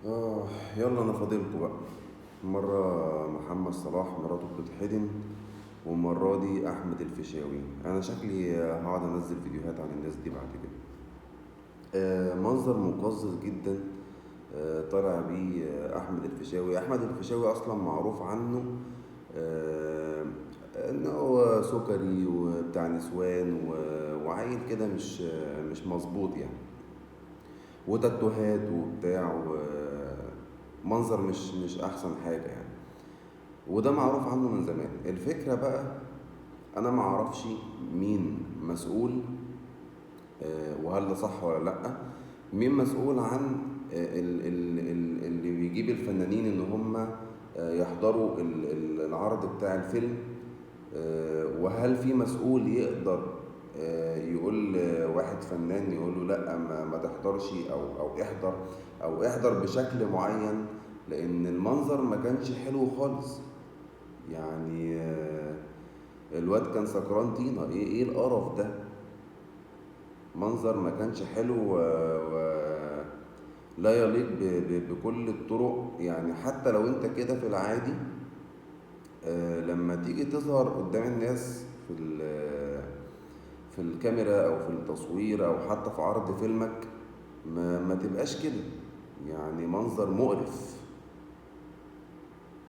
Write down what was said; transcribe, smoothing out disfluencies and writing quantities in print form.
آه يلا أنا فاضلكوا بقى. مرة محمد صلاح مراته بتتحضن، والمرة دي أحمد الفيشاوي. أنا شكلي هقعد أنزل فيديوهات عن الناس دي بعد كده. منظر مقزز جدا. طالع بيه أحمد الفيشاوي. أحمد الفيشاوي أصلا معروف عنه آه، إن هو سكري وبتاع نسوان وعيل كده مش مظبوط يعني، وتاتوهات وبتاع، ومنظر مش احسن حاجة يعني. وده معروف عنه من زمان. الفكرة بقى انا معرفش مين مسؤول، وهل ده صح ولا لأ. مين مسؤول عن اللي بيجيب الفنانين ان هم يحضروا العرض بتاع الفيلم؟ وهل في مسؤول يقدر يقول واحد فنان، يقول له لا ما تحضرش، او احضر، او احضر بشكل معين؟ لان المنظر ما كانش حلو خالص يعني. الواد كان سكران طينة. ايه القرف ده؟ منظر ما كانش حلو لا يليق بكل الطرق يعني. حتى لو انت كده في العادي، لما تيجي تظهر قدام الناس في الكاميرا او في التصوير او حتى في عرض فيلمك، ما تبقاش كده يعني. منظر مقرف.